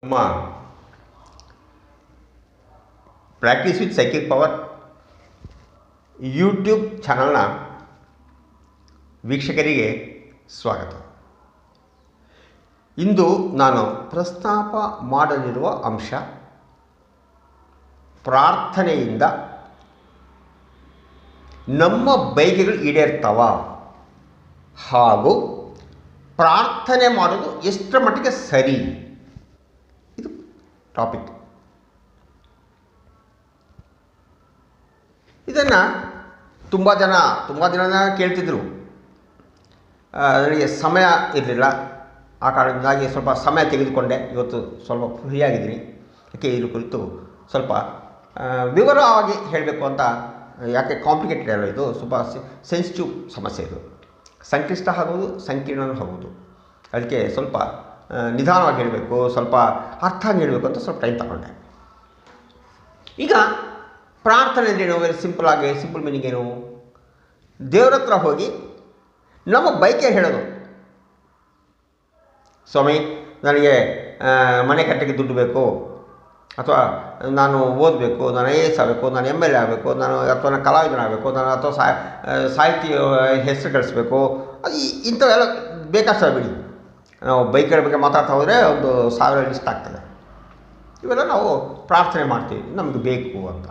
ನಮ್ಮ practice with psychic power YouTube ಚಾನಲ್ನ ವೀಕ್ಷಕರಿಗೆ ಸ್ವಾಗತ. ಇಂದು ನಾನು ಪ್ರಸ್ತಾಪ ಮಾಡಲಿರುವ ಅಂಶ ಪ್ರಾರ್ಥನೆಯಿಂದ ನಮ್ಮ ಬಯಕೆಗಳು ಈಡೇರ್ತಾವ ಹಾಗೂ ಪ್ರಾರ್ಥನೆ ಮಾಡೋದು ಎಷ್ಟರ ಮಟ್ಟಿಗೆ ಸರಿ, ಇದು ಟಾಪಿಕ್. ಇದನ್ನು ತುಂಬ ದಿನ ಕೇಳ್ತಿದ್ರು. ನನಗೆ ಸಮಯ ಇರಲಿಲ್ಲ, ಆ ಕಾರಣದಿಂದಾಗಿ ಸ್ವಲ್ಪ ಸಮಯ ತೆಗೆದುಕೊಂಡೆ. ಇವತ್ತು ಸ್ವಲ್ಪ ಫ್ರೀಯಾಗಿದ್ದೀನಿ. ಯಾಕೆ ಇದ್ರ ಕುರಿತು ಸ್ವಲ್ಪ ವಿವರವಾಗಿ ಹೇಳಬೇಕು ಅಂತ. ಯಾಕೆ ಕಾಂಪ್ಲಿಕೇಟೆಡ್ ಅಲ್ಲ, ಇದು ಸ್ವಲ್ಪ ಸೆನ್ಸಿಟಿವ್ ಸಮಸ್ಯೆ. ಇದು ಸಂಕ್ಲಿಷ್ಟ ಆಗೋದು, ಸಂಕೀರ್ಣನೂ ಆಗೋದು. ಅದಕ್ಕೆ ಸ್ವಲ್ಪ ನಿಧಾನವಾಗಿ ಹೇಳಬೇಕು, ಸ್ವಲ್ಪ ಅರ್ಥ ಹೇಳಬೇಕು ಅಂತ ಸ್ವಲ್ಪ ಟೈಮ್ ತಗೊಂಡೆ. ಈಗ ಪ್ರಾರ್ಥನೆ ಅಂದ್ರೇನು? ವೆರಿ ಸಿಂಪಲ್ ಮೀನಿಂಗ್ ಏನು? ದೇವ್ರ ಹತ್ರ ಹೋಗಿ ನಮ್ಮ ಬಯಕೆ ಹೇಳೋದು. ಸ್ವಾಮಿ, ನನಗೆ ಮನೆ ಕಟ್ಟಕ್ಕೆ ದುಡ್ಡು ಬೇಕು, ಅಥವಾ ನಾನು ಓದಬೇಕು, ನಾನು IAS ಆಗಬೇಕು, ನಾನು MLA ಆಗಬೇಕು, ಅಥವಾ ನಾನು ಕಲಾವಿದನಾಗಬೇಕು, ಅಥವಾ ಸಾಹಿತ್ಯ ಹೆಸರು ಗಳಿಸ್ಬೇಕು, ಇಂಥವೆಲ್ಲ ಬೇಕಷ್ಟು ಬಿಡಿ. ನಾವು ಬೈಕ್ಗಳ ಬಗ್ಗೆ ಮಾತಾಡ್ತಾ ಹೋದರೆ ಒಂದು 1000 ಲಿಸ್ಟ್ ಆಗ್ತದೆ. ಇವೆಲ್ಲ ನಾವು ಪ್ರಾರ್ಥನೆ ಮಾಡ್ತೀವಿ, ನಮಗೆ ಬೇಕು ಅಂತ.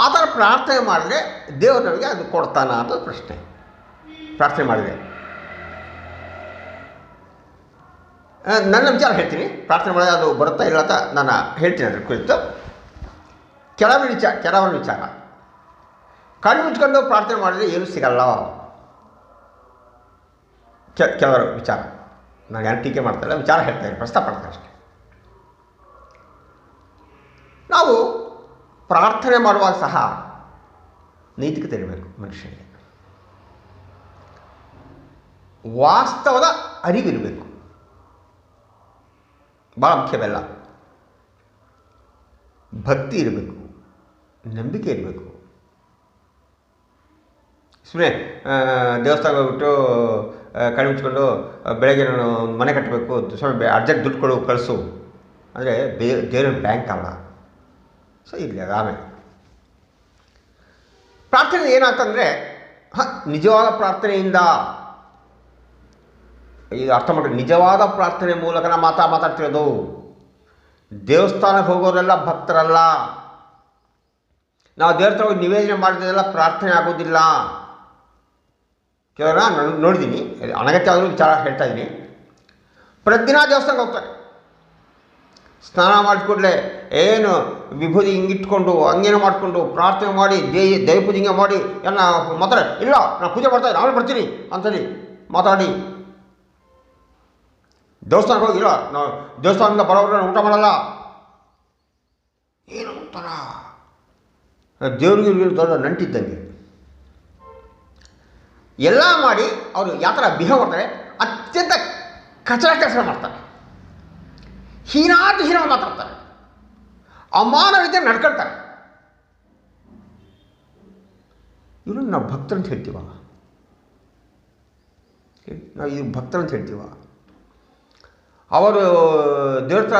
ಆ ಥರ ಪ್ರಾರ್ಥನೆ ಮಾಡಿದ್ರೆ ದೇವರು ನಮಗೆ ಅದು ಕೊಡ್ತಾನ ಅಂತ ಪ್ರಶ್ನೆ. ಪ್ರಾರ್ಥನೆ ಮಾಡಿದರೆ ನನ್ನ ವಿಚಾರ ಹೇಳ್ತೀನಿ. ಪ್ರಾರ್ಥನೆ ಮಾಡಿದ್ರೆ ಅದು ಬರುತ್ತಾ ಇಲ್ಲ ಅಂತ ನಾನು ಹೇಳ್ತೀನಿ. ಅದ್ರ ಕುರಿತು ಕೆಲವೊಂದು ವಿಚಾರ. ಕಣ್ಣು ಮುಚ್ಕೊಂಡು ಪ್ರಾರ್ಥನೆ ಮಾಡಿದರೆ ಏನೂ ಸಿಗಲ್ಲ. ಕೆಲವರು ವಿಚಾರ, ನಾನು ಯಾರು ಟೀಕೆ ಮಾಡ್ತಾಯಿಲ್ಲ, ವಿಚಾರ ಹೇಳ್ತಾಯಿದ್ದೀನಿ, ಪ್ರಸ್ತಾಪ ಮಾಡ್ತಾರೆ ಅಷ್ಟೇ. ನಾವು ಪ್ರಾರ್ಥನೆ ಮಾಡುವಾಗ ಸಹ ನೈತಿಕತೆ ಇರಬೇಕು ಮನುಷ್ಯನಿಗೆ. ವಾಸ್ತವದ ಅರಿವಿರಬೇಕು, ಭಾಳ ಮುಖ್ಯವೆಲ್ಲ. ಭಕ್ತಿ ಇರಬೇಕು, ನಂಬಿಕೆ ಇರಬೇಕು. ಸುಮ್ಮನೆ ದೇವಸ್ಥಾನ ಹೋಗ್ಬಿಟ್ಟು ಕಣ್ಣು ಮುಚ್ಕೊಂಡು ಬೆಳಗ್ಗೆ ನಾನು ಮನೆ ಕಟ್ಟಬೇಕು, ಸ್ವಾಮಿ ಅರ್ಜೆಂಟ್ ದುಡ್ಡು ಕೊಡು ಕಳಿಸು ಅಂದರೆ ದೇವ್ರ ಬ್ಯಾಂಕ್ ಅಲ್ಲ. ಸೊ ಇರಲಿ, ಅದು ಆಮೇಲೆ. ಪ್ರಾರ್ಥನೆ ಏನಾಗ್ತಂದರೆ, ನಿಜವಾದ ಪ್ರಾರ್ಥನೆಯಿಂದ, ಇದು ಅರ್ಥ ಮಾಡಿ, ನಿಜವಾದ ಪ್ರಾರ್ಥನೆ ಮೂಲಕ ನಾವು ಮಾತಾಡ್ತಿರೋದು. ದೇವಸ್ಥಾನಕ್ಕೆ ಹೋಗೋರೆಲ್ಲ ಭಕ್ತರಲ್ಲ. ನಾವು ದೇವ್ರ ಹತ್ರ ಹೋಗಿ ನಿವೇದನೆ ಮಾಡಿದೆಲ್ಲ ಪ್ರಾರ್ಥನೆ ಆಗೋದಿಲ್ಲ. ಕೆಲವರ ನೋಡಿದ್ದೀನಿ, ಅನಗತ್ಯ ಆದರೂ ವಿಚಾರ ಹೇಳ್ತಾ ಇದ್ದೀನಿ. ಪ್ರತಿದಿನ ದೇವಸ್ಥಾನಕ್ಕೆ ಹೋಗ್ತಾರೆ, ಸ್ನಾನ ಮಾಡಿಕೊಡ್ಲೆ ಏನು ವಿಭೂತಿ ಹಿಂಗಿಟ್ಕೊಂಡು ಹಂಗೇನೋ ಮಾಡಿಕೊಂಡು ಪ್ರಾರ್ಥನೆ ಮಾಡಿ ದೈವ ಪೂಜೆ ಹಿಂಗೆ ಮಾಡಿ ಎಲ್ಲ ಮಾತಾಡಿ, ಇಲ್ಲ ನಾನು ಪೂಜೆ ಮಾಡ್ತಾ ನಾಳೆ ಬರ್ತೀನಿ ಅಂತೇಳಿ ಮಾತಾಡಿ ದೇವಸ್ಥಾನಕ್ಕೆ ಹೋಗಿಲ್ಲ, ನಾವು ದೇವಸ್ಥಾನದಿಂದ ಬರೋವ್ರೆ ಊಟ ಮಾಡಲ್ಲ. ಏನು ಅಂತಾರ, ದೇವ್ರಿಗೆ ದೊಡ್ಡ ನಂಟಿದ್ದಂಗೆ ಎಲ್ಲ ಮಾಡಿ ಅವರು ಯಾವ ಥರ ಬಿಹೇವ್ ಮಾಡ್ತಾರೆ, ಅತ್ಯಂತ ಕಚರ ಕೆಲಸ ಮಾಡ್ತಾರೆ, ಹೀನ ಮಾತಾಡ್ತಾರೆ, ಅಮಾನವಿದ್ದರೆ ನಡ್ಕೊಳ್ತಾರೆ. ಇವ್ರನ್ನ ನಾವು ಭಕ್ತರಂತ ಹೇಳ್ತೀವ? ನಾವು ಇದು ಭಕ್ತರಂತ ಹೇಳ್ತೀವ? ಅವರು ದೇವ್ರ ಹತ್ರ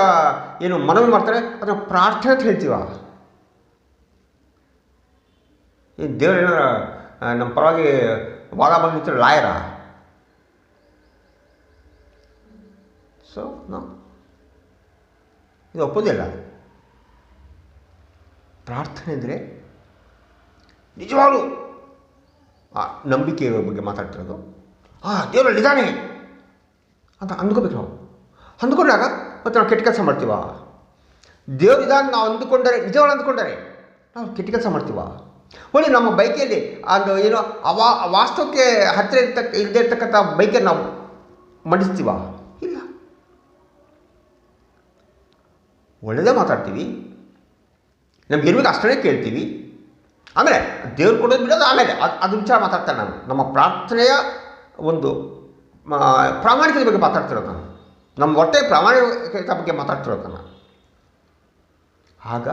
ಏನು ಮನವಿ ಮಾಡ್ತಾರೆ ಅದನ್ನು ಪ್ರಾರ್ಥನೆ ಅಂತ ಹೇಳ್ತೀವ? ಏನು ದೇವ್ರು ಏನಾರ ನಮ್ಮ ಪರವಾಗಿ ವಾದ ಬಂದಿರ್ತಾರೆ ಲಾಯರ? ಸೊ ನಾವು ಇದು ಒಪ್ಪೋದಿಲ್ಲ. ಪ್ರಾರ್ಥನೆ ಅಂದರೆ ನಿಜವಾಗ್ಲೂ ನಂಬಿಕೆಯ ಬಗ್ಗೆ ಮಾತಾಡ್ತಿರೋದು. ದೇವರಲ್ಲಿ ಇದ್ದಾನೆ ಅಂತ ಅಂದ್ಕೋಬೇಕು ನಾವು. ಅಂದ್ಕೊಂಡಾಗ ಮತ್ತು ನಾವು ಕೆಟ್ಟ ಕೆಲಸ ಮಾಡ್ತೀವ? ದೇವ್ರು ಇದ್ದಾನೆ ನಾವು ಅಂದುಕೊಂಡರೆ, ನಿಜವಾಗ್ಲೂ ಅಂದ್ಕೊಂಡರೆ ನಾವು ಕೆಟ್ಟ ಕೆಲಸ ಮಾಡ್ತೀವ? ಒಳ್ಳೆ ನಮ್ಮ ಬೈಕೆಯಲ್ಲಿ ಅದು ಏನೋ ವಾಸ್ತವಕ್ಕೆ ಹತ್ತಿರ ಇಲ್ಲದೆ ಇರ್ತಕ್ಕಂಥ ಬೈಕನ್ನು ನಾವು ಮಂಡಿಸ್ತೀವ? ಇಲ್ಲ. ಒಳ್ಳೆಯದೇ ಮಾತಾಡ್ತೀವಿ, ನಮ್ಗೆ ಇರ್ಬೇಕು ಅಷ್ಟೇ ಕೇಳ್ತೀವಿ. ಆಮೇಲೆ ದೇವ್ರು ಕೊಡೋದು ಬಿಡೋದು ಆಮೇಲೆ ಅದು ವಿಚಾರ ಮಾತಾಡ್ತೇನೆ ನಾನು. ನಮ್ಮ ಪ್ರಾರ್ಥನೆಯ ಒಂದು ಪ್ರಾಮಾಣಿಕತೆ ಬಗ್ಗೆ ಮಾತಾಡ್ತಿರೋದು ನಾನು. ನಮ್ಮ ಹೊಟ್ಟೆ ಪ್ರಾಮಾಣಿಕತೆ ಬಗ್ಗೆ ಮಾತಾಡ್ತಿರೋದು ನಾನು. ಆಗ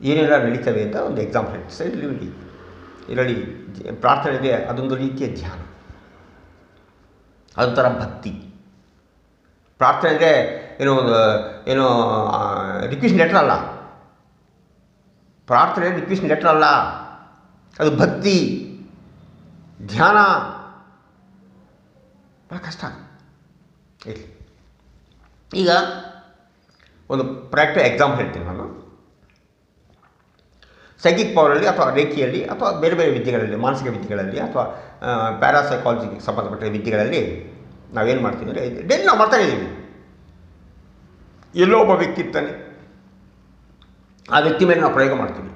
ಏನೆಲ್ಲ ನಡೀತವೆ ಅಂತ ಒಂದು ಎಕ್ಸಾಂಪಲ್ ಹೇಳ್ತೀನಿ. ಇದರಲ್ಲಿ ಪ್ರಾರ್ಥನೆ ಇದೆ, ಅದೊಂದು ರೀತಿಯ ಧ್ಯಾನ, ಅದೊಂಥರ ಭಕ್ತಿ. ಪ್ರಾರ್ಥನೆ ಅಂದರೆ ಏನೋ ಒಂದು ಏನೋ ರಿಕ್ವೆಸ್ಟ್ ಲೆಟ್ರ್ ಅಲ್ಲ. ಪ್ರಾರ್ಥನೆ ರಿಕ್ವೆಸ್ಟ್ ಲೆಟ್ರ್ ಅಲ್ಲ, ಅದು ಭಕ್ತಿ, ಧ್ಯಾನ. ಭಾಳ ಕಷ್ಟ ಇರಲಿ. ಈಗ ಒಂದು ಪ್ರಾಕ್ಟಿಕಲ್ ಎಕ್ಸಾಂಪಲ್ ಹೇಳ್ತೀನಿ ನಾನು. ಸೈಕಿಕ್ ಪವರಲ್ಲಿ ಅಥವಾ ರೇಖಿಯಲ್ಲಿ ಅಥವಾ ಬೇರೆ ಬೇರೆ ವಿದ್ಯೆಗಳಲ್ಲಿ, ಮಾನಸಿಕ ವಿದ್ಯೆಗಳಲ್ಲಿ ಅಥವಾ ಪ್ಯಾರಾಸೈಕಾಲಜಿಗೆ ಸಂಬಂಧಪಟ್ಟ ವಿದ್ಯೆಗಳಲ್ಲಿ ನಾವೇನು ಮಾಡ್ತೀವಿ ಅಂದರೆ ಡೈಲಿ ನಾವು ಮಾಡ್ತಾ ಇದ್ದೀವಿ. ಎಲ್ಲೋ ಒಬ್ಬ ವ್ಯಕ್ತಿ ಇರ್ತಾನೆ, ಆ ವ್ಯಕ್ತಿ ಮೇಲೆ ನಾವು ಪ್ರಯೋಗ ಮಾಡ್ತೀವಿ.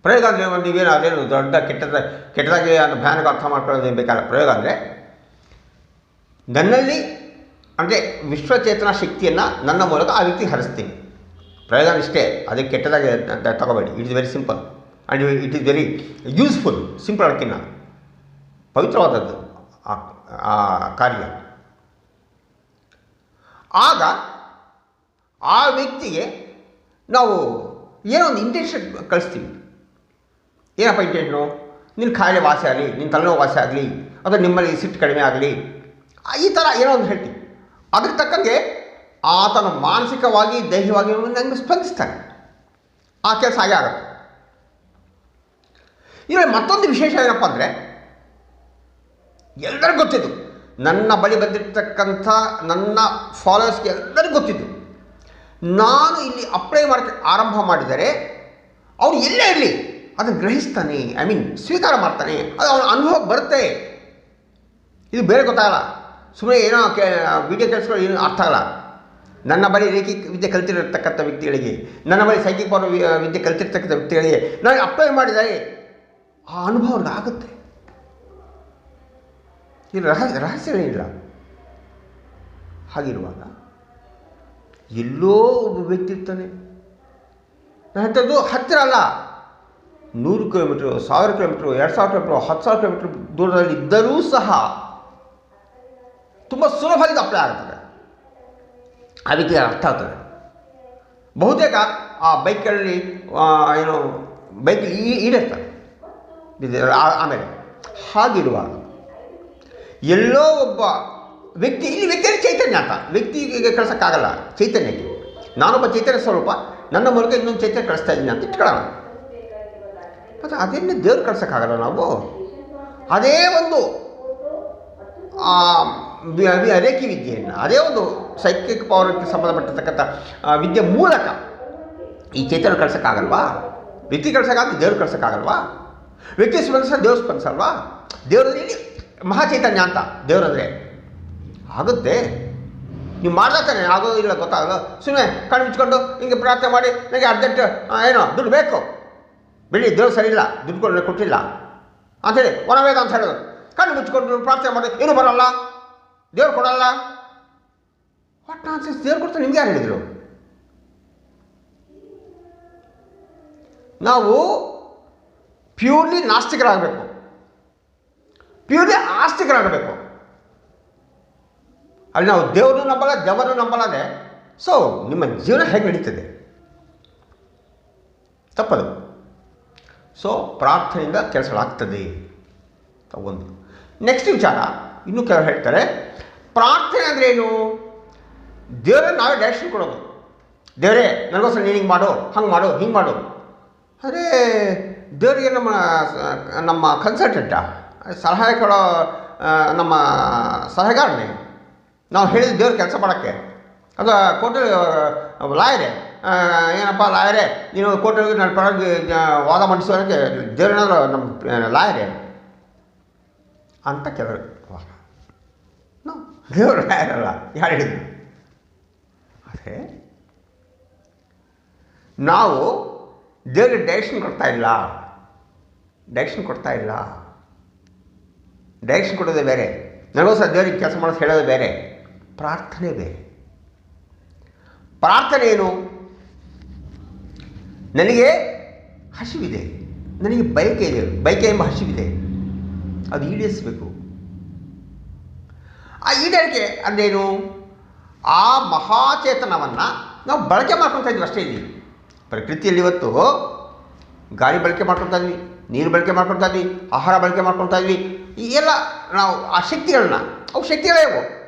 ಪ್ರಯೋಗ ಅಂದರೆ ನೀವೇನು ಅದೇನು ದೊಡ್ಡ ಕೆಟ್ಟದಾಗಿ ಅದು ಭಯಾನಕ ಅರ್ಥ ಮಾಡ್ಕೊಳ್ಳೋದೇನು ಬೇಕಾದ ಪ್ರಯೋಗ ಅಂದರೆ, ನನ್ನಲ್ಲಿ ಅಂದರೆ ವಿಶ್ವಚೇತನ ಶಕ್ತಿಯನ್ನು ನನ್ನ ಮೂಲಕ ಆ ವ್ಯಕ್ತಿ ಹರಿಸ್ತೀನಿ. ಪ್ರಯೋಗ ಇಷ್ಟೇ, ಅದಕ್ಕೆ ಕೆಟ್ಟದಾಗಿ ತಗೋಬೇಡಿ. It is very simple and it is very useful. Simple ಅದಕ್ಕಿಂತ ಪವಿತ್ರವಾದದ್ದು ಆ ಕಾರ್ಯ. ಆಗ ಆ ವ್ಯಕ್ತಿಗೆ ನಾವು ಏನೋ ಒಂದು ಇಂಟೆನ್ಷನ್ ಕಳಿಸ್ತೀವಿ. ಏನಪ್ಪ ಇಂಟೆನ್ಷನು? ನಿನ್ನ ಕಾಯಿಲೆ ವಾಸಿ ಆಗಲಿ, ನಿನ್ನ ತಲೆನೋವು ವಾಸಿ ಆಗಲಿ, ಅಥವಾ ನಿಮ್ಮಲ್ಲಿ ಸಿಟ್ಟು ಕಡಿಮೆ ಆಗಲಿ, ಈ ಥರ ಏನೋ ಒಂದು ಹೇಳ್ತೀವಿ. ಅದ್ರ ತಕ್ಕಂಗೆ ಆತನ ಮಾನಸಿಕವಾಗಿ ದೈಹಿಕವಾಗಿ ನನಗೆ ಸ್ಪಂದಿಸ್ತಾನೆ. ಆ ಕೆಲಸ ಹಾಗೆ ಆಗುತ್ತೆ. ಇದರಲ್ಲಿ ಮತ್ತೊಂದು ವಿಶೇಷ ಏನಪ್ಪ ಅಂದರೆ, ಎಲ್ಲರಿಗೂ ಗೊತ್ತಿದ್ದು, ನನ್ನ ಬಳಿ ಬಂದಿರತಕ್ಕಂಥ ನನ್ನ ಫಾಲೋವರ್ಸ್ಗೆ ಎಲ್ಲರಿಗೂ ಗೊತ್ತಿದ್ದು, ನಾನು ಇಲ್ಲಿ ಅಪ್ಲೈ ಮಾಡೋಕ್ಕೆ ಆರಂಭ ಮಾಡಿದರೆ ಅವನು ಎಲ್ಲೇ ಇರಲಿ ಅದನ್ನು ಗ್ರಹಿಸ್ತಾನೆ, ಸ್ವೀಕಾರ ಮಾಡ್ತಾನೆ, ಅದು ಅವನ ಅನುಭವ ಬರುತ್ತೆ. ಇದು ಬೇರೆ ಗೊತ್ತಾಗಲ್ಲ. ಸುಮ್ಮನೆ ಏನೋ ವಿಡಿಯೋ ಕೇಳಿಸ್ಕೊಂಡು ಏನೂ ಅರ್ಥ ಆಗಲ್ಲ. ನನ್ನ ಬಳಿ ರೇಖಿ ವಿದ್ಯೆ ಕಲಿತಿರತಕ್ಕಂಥ ವ್ಯಕ್ತಿಗಳಿಗೆ, ನನ್ನ ಬಳಿ ಸೈಕಿಕ್ ಪವರ್ ವಿದ್ಯೆ ಕಲಿತಿರ್ತಕ್ಕಂಥ ವ್ಯಕ್ತಿಗಳಿಗೆ ನಾನು ಅಪ್ಲೈ ಮಾಡಿದರೆ ಆ ಅನುಭವ ಆಗುತ್ತೆ. ಇದು ರಹಸ್ಯಗಳಿಲ್ಲ. ಹಾಗಿರುವಾಗ ಎಲ್ಲೋ ಒಬ್ಬ ವ್ಯಕ್ತಿ ಇರ್ತಾನೆ, ಅಂಥದ್ದು ಹತ್ತಿರ ಅಲ್ಲ, 100 ಕಿಲೋಮೀಟ್ರು, 1000 ಕಿಲೋಮೀಟ್ರು, 2000 ಕಿಲೋಮೀಟ್ರು, 10,000 ಕಿಲೋಮೀಟ್ರ್ ದೂರದಲ್ಲಿ ಇದ್ದರೂ ಸಹ ತುಂಬ ಸುಲಭವಾಗಿ ಅಪ್ಲೈ ಆಗ್ತದೆ. ಆ ವ್ಯಕ್ತಿಗೆ ಅರ್ಥ ಆಗ್ತದೆ. ಬಹುತೇಕ ಆ ಬೈಕಲ್ಲಿ ಏನು ಬೈಕಲ್ಲಿ ಈಡೇರ್ತಾರೆ. ಆಮೇಲೆ ಹಾಗಿರುವಾಗ ಎಲ್ಲೋ ಒಬ್ಬ ವ್ಯಕ್ತಿ, ಇಲ್ಲಿ ವ್ಯಕ್ತಿಯಲ್ಲಿ ಚೈತನ್ಯ ಅಂತ, ವ್ಯಕ್ತಿಗೆ ಕಳ್ಸೋಕ್ಕಾಗಲ್ಲ ಚೈತನ್ಯಕ್ಕೆ. ನಾನೊಬ್ಬ ಚೈತನ್ಯ ಸ್ವರೂಪ, ನನ್ನ ಮೂಲಕ ಇನ್ನೊಂದು ಚೈತನ್ಯ ಕಳಿಸ್ತಾ ಇದ್ದೀನಿ ಅಂತ ಇಟ್ಕೊಳ್ಳೋಣ. ಮತ್ತು ಅದನ್ನೇ ದೇವ್ರು ಕಳ್ಸೋಕ್ಕಾಗಲ್ಲ ನಾವು. ಅದೇ ಒಂದು ರೇಖಿ ವಿದ್ಯೆಯನ್ನು, ಅದೇ ಒಂದು ಸೈಕಿಕ್ ಪವರ್ಗೆ ಸಂಬಂಧಪಟ್ಟಿರ್ತಕ್ಕಂಥ ವಿದ್ಯೆ ಮೂಲಕ ಈ ಚೈತನ್ಯ ಕಳ್ಸೋಕ್ಕಾಗಲ್ವಾ? ವ್ಯಕ್ತಿ ಕಳ್ಸೋಕ್ಕಾಗಲ್ಲ, ದೇವ್ರು ಕಳ್ಸೋಕ್ಕಾಗಲ್ವಾ? ವ್ಯಕ್ತಿ ಸ್ಪಂದಿಸ, ದೇವ್ರು ಸ್ಪಂದಿಸಲ್ವಾ? ದೇವ್ರಲ್ಲಿ ಮಹಾಚೈತನ್ಯ ಅಂತ ದೇವರಂದರೆ ಆಗುತ್ತೆ. ನೀವು ಮಾಡ್ತಾನೆ ಆಗೋದಿಲ್ಲ, ಗೊತ್ತಾಗಲ್ಲ. ಸುಮ್ಮನೆ ಕಣ್ಣು ಮುಚ್ಕೊಂಡು ಹಿಂಗೆ ಪ್ರಾರ್ಥನೆ ಮಾಡಿ ನನಗೆ ಅರ್ಜೆಂಟ್ ಏನೋ ದುಡ್ಡು ಬೇಕು, ಬಿಡಿ ದೇವ್ರು ಸರಿ ಇಲ್ಲ, ದುಡ್ಡು ಕೊಟ್ಟಿಲ್ಲ ಅಂಥೇಳಿ ವನವೇದ ಅಂತ ಹೇಳೋದು. ಕಣ್ಣು ಮುಚ್ಕೊಂಡು ಪ್ರಾರ್ಥನೆ ಮಾಡಿ ಏನೂ ಬರೋಲ್ಲ, ದೇವ್ರು ಕೊಡಲ್ಲ. What nonsense! ದೇವ್ರು ಕೊಡ್ತಾರೆ, ನಿಮ್ಗೆ ಯಾರು ಹೇಳಿದರು? ನಾವು ಪ್ಯೂರ್ಲಿ ನಾಸ್ತಿಕರಾಗಬೇಕು, ಪ್ಯೂರ್ಲಿ ಆಸ್ತಿಕರಾಗಬೇಕು. ಅಲ್ಲಿ ನಾವು ದೇವ್ರನ್ನೂ ನಂಬಲ್ಲ, ದೆವ್ವನೂ ನಂಬಲ್ಲದೆ ಸೊ ನಿಮ್ಮ ಜೀವನ ಹೇಗೆ ನಡೀತದೆ? ತಪ್ಪದು. ಸೊ ಪ್ರಾರ್ಥನೆಯಿಂದ ಕೆಲಸಗಳಾಗ್ತದೆ. ಒಂದು ನೆಕ್ಸ್ಟ್ ವಿಚಾರ ಇನ್ನೂ ಕೆಲವರು ಹೇಳ್ತಾರೆ, ಪ್ರಾರ್ಥನೆ ಅಂದರೆ ಏನು? ದೇವರನ್ನು ನಾವೇ ಡೈರೆಕ್ಷನ್ ಕೊಡೋದು. ದೇವರೇ ನನಗೋಸ್ಕರ ನೀನು ಹಿಂಗೆ ಮಾಡು, ಹಂಗೆ ಮಾಡು, ಹಿಂಗೆ ಮಾಡು. ಆದರೆ ದೇವರಿಗೆ ನಮ್ಮ ಕನ್ಸಲ್ಟೆಂಟಾ, ಸಲಹೆ ಕೊಡೋ ನಮ್ಮ ಸಲಹೆಗಾರನೇ ನಾವು ಹೇಳಿದ ದೇವ್ರ ಕೆಲಸ ಮಾಡೋಕ್ಕೆ? ಅದು ಕೋರ್ಟಲ್ಲಿ ಲಾಯರೇ, ಏನಪ್ಪ ಲಾಯರೇ ನೀನು ಕೋರ್ಟಲ್ಲಿ ನನ್ನ ಪರವಾಗಿ ವಾದ ಮಂಡಿಸೋದಕ್ಕೆ ದೇವರೇನಾದರೂ ನಮ್ಮ ಲಾಯರೇ ಅಂತ ಕೆಲವರು. ನಾವು ದೇವರು ಲಾಯರಲ್ಲ, ಯಾರು ಹೇಳಿದ್ರು? ಆದರೆ ನಾವು ದೇವರಿಗೆ ಡೈರೆಕ್ಷನ್ ಕೊಡ್ತಾ ಇಲ್ಲ. ಡೈರೆಕ್ಷನ್ ಕೊಡೋದೇ ಬೇರೆ, ನನಗೋಸ್ಕರ ದೇವರಿಗೆ ಕೆಲಸ ಮಾಡೋದು ಹೇಳೋದು ಬೇರೆ, ಪ್ರಾರ್ಥನೆ ಬೇರೆ. ಪ್ರಾರ್ಥನೆ ಏನು? ನನಗೆ ಹಸಿವಿದೆ, ನನಗೆ ಬಯಕೆ ಇದೆ, ಬಯಕೆ ಎಂಬ ಹಸಿವಿದೆ, ಅದು ಈಡೇರಿಸಬೇಕು. ಆ ಈಡೇರಿಕೆ ಅಂದೇನು? ಆ ಮಹಾಚೇತನವನ್ನು ನಾವು ಬಳಕೆ ಮಾಡ್ಕೊತಾ ಇದ್ವಿ ಅಷ್ಟೇ. ಇದ್ದೀವಿ ಪ್ರಕೃತಿಯಲ್ಲಿ ಇವತ್ತು ಗಾಳಿ ಬಳಕೆ ಮಾಡ್ಕೊತಾ ಇದ್ವಿ, ನೀರು ಬಳಕೆ ಮಾಡ್ಕೊತಾ ಇದ್ವಿ, ಆಹಾರ ಬಳಕೆ ಮಾಡ್ಕೊತಾ ಇದ್ವಿ. ಈ ಎಲ್ಲ ನಾವು ಆ ಶಕ್ತಿಗಳನ್ನ, ಅವು ಶಕ್ತಿಗಳೇ ಅವು.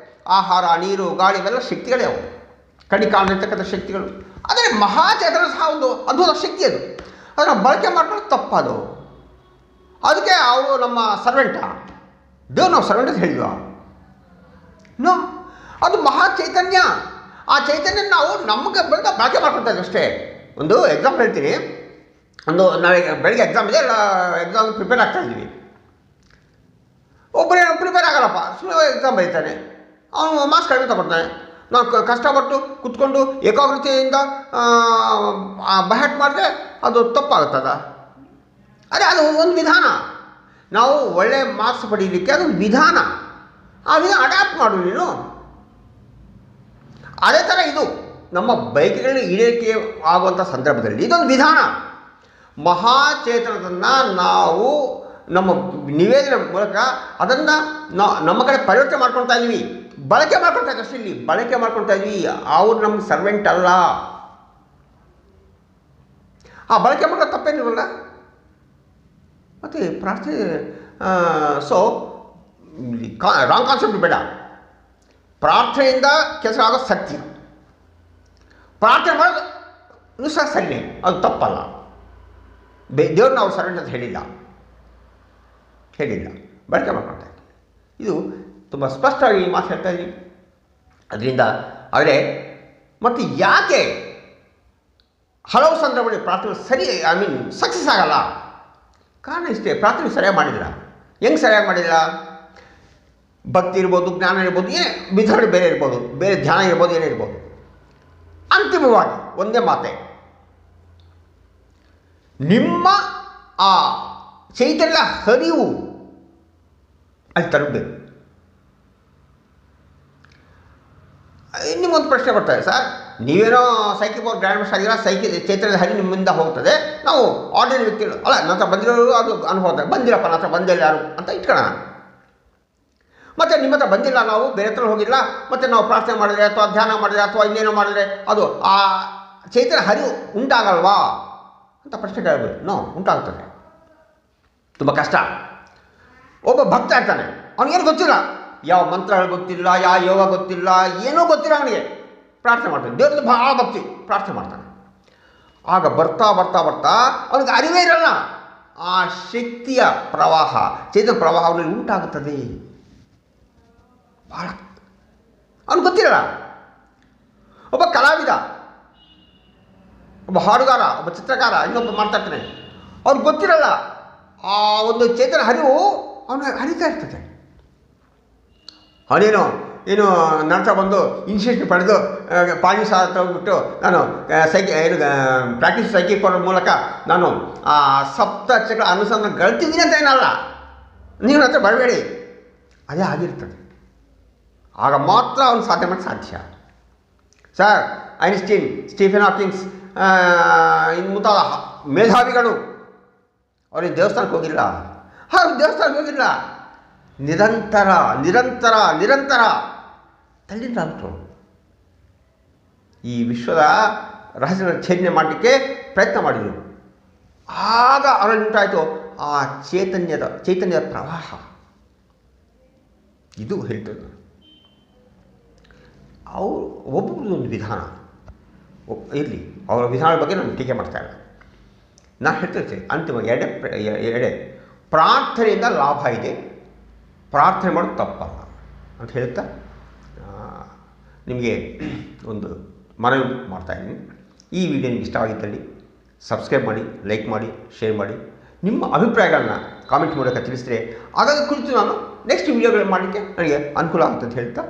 ಆಹಾರ, ನೀರು, ಗಾಳಿ ಇವೆಲ್ಲ ಶಕ್ತಿಗಳೇ ಅವು, ಕಣ್ಣಿಗೆ ಕಾಣದಿರ್ತಕ್ಕಂಥ ಶಕ್ತಿಗಳು. ಆದರೆ ಮಹಾಚೇತನ ಸಹ ಒಂದು ಅದ್ಭುತ ಶಕ್ತಿ ಅದು. ಅದನ್ನು ಬಳಕೆ ಮಾಡ್ಕೊಂಡು ತಪ್ಪದು. ಅದಕ್ಕೆ ಅವರು ನಮ್ಮ ಸರ್ವೆಂಟಾ, ದೇವ್ರು ನಾವು ಸರ್ವೆಂಟ್ ಅಂತ ಹೇಳಿದ್ವಾ? ನೋ, ಅದು ಮಹಾ ಚೈತನ್ಯ. ಆ ಚೈತನ್ಯ ನಾವು ನಮಗೆ ಬಂದ ಬಳಕೆ ಮಾಡ್ಕೊಳ್ತಾ ಇದ್ದೀವಿ ಅಷ್ಟೇ. ಒಂದು ಎಕ್ಸಾಂಪಲ್ ಹೇಳ್ತೀನಿ. ನಾವೀಗ ಬೆಳಗ್ಗೆ ಎಕ್ಸಾಮ್ ಇದೆ, ಎಕ್ಸಾಮ್ ಪ್ರಿಪೇರ್ ಆಗ್ತಾ ಇದ್ದೀವಿ. ಒಬ್ಬರೇ ಪ್ರಿಪೇರ್ ಆಗಲ್ಲಪ್ಪ, ಸುಮ್ಮನೆ ಎಕ್ಸಾಮ್ ಬರೀತಾನೆ, ಅವನು ಮಾರ್ಕ್ಸ್ ಕಡಿಮೆ ತಗೊಳ್ತಾನೆ. ನಾವು ಕಷ್ಟಪಟ್ಟು ಕುತ್ಕೊಂಡು ಏಕಾಗ್ರತೆಯಿಂದ ಬಹಟ್ ಮಾಡಿದ್ರೆ ಅದು ತಪ್ಪಾಗುತ್ತದ. ಅದೇ ಅದು ಒಂದು ವಿಧಾನ. ನಾವು ಒಳ್ಳೆಯ ಮಾರ್ಕ್ಸ್ ಪಡೀಲಿಕ್ಕೆ ಅದೊಂದು ವಿಧಾನ. ಆ ವಿಧಾನ ಅಡ್ಯಾಪ್ಟ್ ಮಾಡು ನೀನು. ಅದೇ ಥರ ಇದು ನಮ್ಮ ಬೈಕ್ಗಳಲ್ಲಿ ಈಡೇರಿಕೆ ಆಗುವಂಥ ಸಂದರ್ಭದಲ್ಲಿ ಇದೊಂದು ವಿಧಾನ. ಮಹಾಚೇತನದನ್ನು ನಾವು ನಮ್ಮ ನಿವೇದನೆ ಮೂಲಕ ಅದನ್ನು ನಮ್ಮ ಕಡೆ ಪರಿವರ್ತನೆ ಮಾಡ್ಕೊಳ್ತಾ ಇದ್ವಿ, ಬಳಕೆ ಮಾಡ್ಕೊಳ್ತಾ ಇದ್ದೀವಿ ಅಷ್ಟೇ. ಇಲ್ಲಿ ಬಳಕೆ ಮಾಡ್ಕೊಳ್ತಾ ಇದ್ವಿ, ಅವ್ರು ನಮ್ಗೆ ಸರ್ವೆಂಟ್ ಅಲ್ಲ. ಆ ಬಳಕೆ ಮಾಡೋ ತಪ್ಪೇನಿರಲ್ಲ. ಮತ್ತು ಪ್ರಾರ್ಥನೆ ಸೊ ರಾಂಗ್ ಕಾನ್ಸೆಪ್ಟ್ ಬೇಡ. ಪ್ರಾರ್ಥನೆಯಿಂದ ಕೆಲಸ ಆಗೋ ಸತ್ಯ, ಪ್ರಾರ್ಥನೆ ಮಾಡೋದು ಸಹ ಸರಿಯೇ, ಅದು ತಪ್ಪಲ್ಲ. ದೇವ್ರು ನಾವು ಸರ್ವೆಂಟ್ ಅಂತ ಹೇಳಿಲ್ಲ, ಬಳಕೆ ಮಾಡ್ಕೊಳ್ತಾ ಇದ್ದೀವಿ. ಇದು ತುಂಬ ಸ್ಪಷ್ಟವಾಗಿ ಈ ಮಾತು ಹೇಳ್ತಾ ಇದ್ದೀವಿ. ಅದರಿಂದ ಆದರೆ ಮತ್ತು ಯಾಕೆ ಹಲವು ಸಂದರ್ಭಗಳಲ್ಲಿ ಪ್ರಾರ್ಥನೆ ಸಕ್ಸಸ್ ಆಗಲ್ಲ? ಕಾರಣ ಇಷ್ಟೇ, ಪ್ರಾರ್ಥನೆ ಸರಿಯಾಗಿ ಮಾಡಿಲ್ಲ. ಹೆಂಗೆ ಸರಿಯಾಗಿ ಮಾಡಿಲ್ಲ? ಭಕ್ತಿ ಇರ್ಬೋದು, ಜ್ಞಾನ ಇರ್ಬೋದು, ಏನೇ ವಿಧಾನ ಬೇರೆ ಇರ್ಬೋದು, ಬೇರೆ ಧ್ಯಾನ ಇರ್ಬೋದು, ಏನೇ ಇರ್ಬೋದು. ಅಂತಿಮವಾಗಿ ಒಂದೇ ಮಾತೆ, ನಿಮ್ಮ ಆ ಚೈತನ್ಯ ಹರಿವು ಅಲ್ಲಿ ತರಬೇಕು. ನಿಮ್ಮೊಂದು ಪ್ರಶ್ನೆ ಬರ್ತದೆ, ಸರ್ ನೀವೇನೋ ಸೈಕಿಕ್ ಪವರ್ ಗ್ರ್ಯಾಂಡ್ ಮಾಸ್ಟರ್ ಆಗಿಲ್ಲ, ಚೈತನ್ಯದ ಹರಿ ನಿಮ್ಮಿಂದ ಹೋಗ್ತದೆ, ನಾವು ಆರ್ಡಿನರಿ ವ್ಯಕ್ತಿಗಳು ಅಲ್ಲ, ನನ್ನ ಹತ್ರ ಬಂದಿರೋರು ಅದು ಅನುಭವ ಬಂದಿರಪ್ಪ, ನನ್ನ ಹತ್ರ ಬಂದಿಲ್ಲ ಯಾರು ಅಂತ ಇಟ್ಕೊಳ್ಳೋಣ. ಮತ್ತು ನಿಮ್ಮ ಹತ್ರ ಬಂದಿಲ್ಲ, ನಾವು ಬೇರೆ ಹತ್ರ ಹೋಗಿಲ್ಲ, ಮತ್ತು ನಾವು ಪ್ರಾರ್ಥನೆ ಮಾಡಿದ್ರೆ ಅಥವಾ ಧ್ಯಾನ ಮಾಡಿದ್ರೆ ಅಥವಾ ಇನ್ನೇನೋ ಮಾಡಿದ್ರೆ ಅದು ಆ ಚೈತನ್ಯ ಹರಿವು ಉಂಟಾಗಲ್ವಾ ಅಂತ ಪ್ರಶ್ನೆ ಕೇಳಬೇಕು. ಉಂಟಾಗ್ತದೆ. ತುಂಬ ಕಷ್ಟ. ಒಬ್ಬ ಭಕ್ತ ಇರ್ತಾನೆ, ಅವನಿಗೇನು ಗೊತ್ತಿಲ್ಲ, ಯಾವ ಮಂತ್ರಗಳು ಗೊತ್ತಿಲ್ಲ, ಯಾವ ಯೋಗ ಗೊತ್ತಿಲ್ಲ, ಏನೂ ಗೊತ್ತಿಲ್ಲ ಅವನಿಗೆ. ಪ್ರಾರ್ಥನೆ ಮಾಡ್ತಾನೆ, ದೇವ್ರದ್ದು ಭಾಳ ಭಕ್ತಿ, ಪ್ರಾರ್ಥನೆ ಮಾಡ್ತಾನೆ. ಆಗ ಬರ್ತಾ ಬರ್ತಾ ಬರ್ತಾ ಅವನಿಗೆ ಅರಿವೇ ಇರಲ್ಲ, ಆ ಶಕ್ತಿಯ ಪ್ರವಾಹ, ಚೈತನ್ಯ ಪ್ರವಾಹ ಅವನಲ್ಲಿ ಉಂಟಾಗುತ್ತದೆ. ಭಾಳ ಅವನಿಗೆ ಗೊತ್ತಿರಲ್ಲ. ಒಬ್ಬ ಕಲಾವಿದ, ಒಬ್ಬ ಹಾಡುಗಾರ, ಒಬ್ಬ ಚಿತ್ರಕಾರ, ಇನ್ನೊಬ್ಬ ಮಾಡ್ತಾ ಇರ್ತಾನೆ, ಅವ್ರಿಗೆ ಗೊತ್ತಿರಲ್ಲ, ಆ ಒಂದು ಚೈತನ್ಯ ಹರಿವು ಅವನು ಹರಿತಾ ಇರ್ತದೆ. ಅವನೇನು ನಂತರ ಬಂದು ಇನ್ಸ್ಟಿಟ್ಯೂಷನ್ ಪಡೆದು ಪಾಲಿ ಸಹ ತಗೊಂಡ್ಬಿಟ್ಟು ನಾನು ಪ್ರಾಕ್ಟೀಸ್ ಸೈಕಿಕ್ ಪವರ್ ಮೂಲಕ ನಾನು ಆ ಸಪ್ತಚಕ್ರ ಅನುಸಂಧಾನ ಗಳಿತಿದ್ದೀನಿ ಅಂತ ಏನಲ್ಲ. ನೀವು ಹತ್ರ ಬರಬೇಡಿ, ಅದೇ ಆಗಿರ್ತದೆ. ಆಗ ಮಾತ್ರ ಅವನು ಸಾಧ್ಯ ಮಾಡಿ ಸಾಧ್ಯ. ಸರ್ ಐನ್ಸ್ಟೀನ್, ಸ್ಟೀಫನ್ ಹಾಕಿಂಗ್ಸ್ ಇನ್ನು ಮುಂತಾದ ಮೇಧಾವಿಗಳು ಅವ್ರಿಗೆ ದೇವಸ್ಥಾನಕ್ಕೆ ಹೋಗಿಲ್ಲ. ಅವ್ರು ದೇವಸ್ಥಾನಕ್ಕೆ ಹೋಗಿಲ್ಲ, ನಿರಂತರ ನಿರಂತರ ನಿರಂತರ ತಲ್ಲಿಂದಾಗ್ತರು ಈ ವಿಶ್ವದ ರಹಸ್ಯಗಳ ಛೇದನೆ ಮಾಡಲಿಕ್ಕೆ ಪ್ರಯತ್ನ ಮಾಡಿದರು. ಆಗ ಅವರಲ್ಲಿ ಉಂಟಾಯಿತು ಆ ಚೈತನ್ಯದ ಪ್ರವಾಹ. ಇದು ಹೇಳ್ತದೆ. ಅವರು ಒಬ್ಬೊಬ್ಬರದ್ದು ಒಂದು ವಿಧಾನ ಇರಲಿ, ಅವರ ವಿಧಾನದ ಬಗ್ಗೆ ನಾನು ಟೀಕೆ ಮಾಡ್ತಾ ಇಲ್ಲ. ನಾನು ಹೇಳ್ತಿರ್ತೀನಿ ಅಂತಿಮ ಎಡೆ ಪ್ರಾರ್ಥನೆಯಿಂದ ಲಾಭ ಇದೆ, ಪ್ರಾರ್ಥನೆ ಮಾಡೋದು ತಪ್ಪಲ್ಲ ಅಂತ ಹೇಳ್ತಾ ನಿಮಗೆ ಒಂದು ಮನವಿ ಮಾಡ್ತಾಯಿದ್ದೀನಿ. ಈ ವಿಡಿಯೋ ನಿಮಗೆ ಇಷ್ಟವಾಗಿದ್ದಲ್ಲಿ ಸಬ್ಸ್ಕ್ರೈಬ್ ಮಾಡಿ, ಲೈಕ್ ಮಾಡಿ, ಶೇರ್ ಮಾಡಿ. ನಿಮ್ಮ ಅಭಿಪ್ರಾಯಗಳನ್ನ ಕಾಮೆಂಟ್ ಮೂಲಕ ತಿಳಿಸಿದ್ರೆ ಆಗಾಗ ಕುರಿತು ನಾನು ನೆಕ್ಸ್ಟ್ ವಿಡಿಯೋಗಳು ಮಾಡಲಿಕ್ಕೆ ನನಗೆ ಅನುಕೂಲ ಆಗುತ್ತೆ ಅಂತ ಹೇಳ್ತಾ